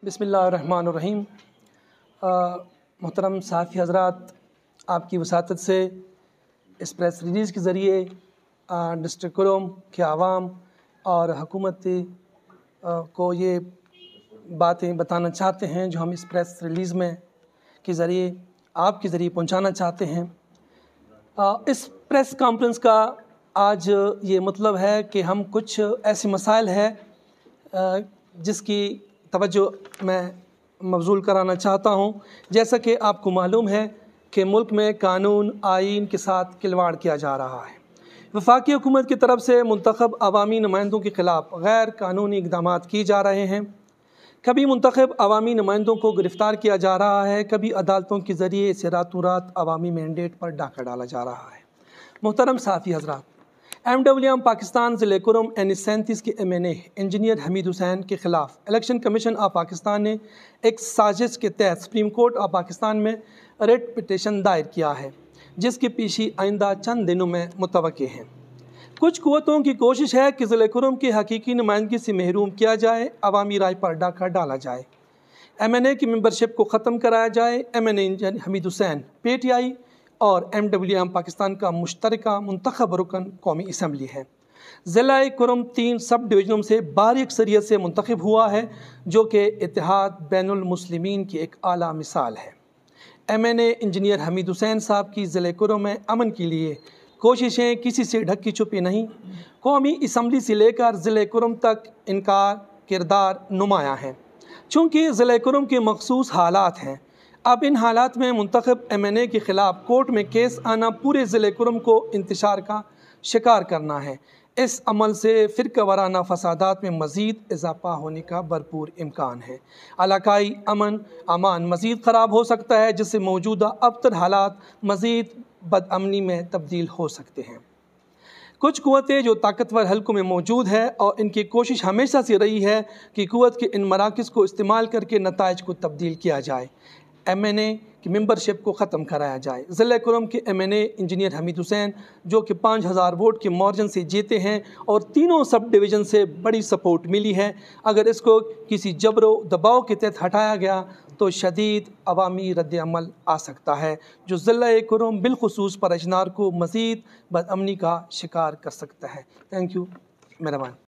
बिस्मिल्लाहिर्रहमानिर्रहीम। मोहतरम सहाफ़ी हज़रात, आपकी वसातत से इस प्रेस रिलीज़ के ज़रिए डिस्ट्रिक्ट कुरुम के आवाम और हुकूमत को ये बातें बताना चाहते हैं जो हम इस प्रेस रिलीज़ में के ज़रिए आपके ज़रिए पहुंचाना चाहते हैं। इस प्रेस कॉन्फ्रेंस का आज ये मतलब है कि हम कुछ ऐसे मसाइल है जिसकी तवज्जो मैं मबज़ूल कराना चाहता हूँ। जैसा कि आपको मालूम है कि मुल्क में कानून आइन के साथ खिलवाड़ किया जा रहा है। वफाकी हुकूमत की तरफ से मुंतखब अवामी नुमाइंदों के ख़िलाफ़ गैर कानूनी इक़दामात किए जा रहे हैं। कभी मुंतखब अवामी नुमाइंदों को गिरफ़्तार किया जा रहा है, कभी अदालतों के ज़रिए इसे रातों रात अवामी मैंडेट पर डाका डाला जा रहा है। मोहतरम सहाफ़ी हज़रात, MWM पाकिस्तान ज़िले कुरुम N37 के MNA इंजीनियर हमीद हुसैन के ख़िलाफ़ इलेक्शन कमीशन ऑफ पाकिस्तान ने एक साजिश के तहत सुप्रीम कोर्ट ऑफ पाकिस्तान में रिट पिटीशन दायर किया है, जिसकी पेशी आइंदा चंद दिनों में मुतवक्के हैं। कुछ कुव्वतों की कोशिश है कि ज़िले कुरुम की हकीकी नुमाइंदगी से महरूम किया जाए, अवामी राय पर डाका डाला जाए, MNA की मेंबरशिप को ख़त्म कराया जाए। MNA engineer Hamid Hussain PTI और MWM पाकिस्तान का मुश्तरका मुंतखब रुकन कौमी असम्बली है। ज़िला कुरुम 3 सब डिवीज़नों से भारी अक्सरियत से मुंतखब हुआ है, जो कि इत्तेहाद बैनुल मुस्लिमीन की एक आला मिसाल है। MNA इंजीनियर हमीद हुसैन साहब की ज़िले कुरुम में अमन के लिए कोशिशें किसी से ढकी छुपी नहीं, कौमी असम्बली से लेकर ज़िले कुरुम तक इनका किरदार नुमायाँ है। चूँकि ज़िले कुरुम के मखसूस हालात हैं, अब इन हालात में मुंतखब MNA के ख़िलाफ़ कोर्ट में केस आना पूरे ज़िले कुरुम को इंतशार का शिकार करना है। इस अमल से फ़िरका वाराना फसादात में मज़ीद इजाफ़ा होने का भरपूर इम्कान है। इलाकाई अमान मज़ीद ख़राब हो सकता है, जिससे मौजूदा अबतर हालात मज़ीद बदअमनी में तब्दील हो सकते हैं। कुछ कुव्वतें जो ताकतवर हल्कों में मौजूद है और इनकी कोशिश हमेशा से रही है कि कुव्वत के इन मराकज़ को इस्तेमाल करके नताइज को तब्दील किया जाए, MNA की मेंबरशिप को ख़त्म कराया जाए। ज़िला कुरुम के MNA इंजीनियर हमीद हुसैन, जो कि 5000 वोट के मार्जिन से जीते हैं और तीनों सब डिवीज़न से बड़ी सपोर्ट मिली है, अगर इसको किसी जबरो दबाव के तहत हटाया गया तो शदीद अवामी रद्द-ए-अमल आ सकता है, जो ज़िला कुरुम बिलखुसूस परजनार को मज़ीद बदअमनी का शिकार कर सकता है। थैंक यू, मेहरबान।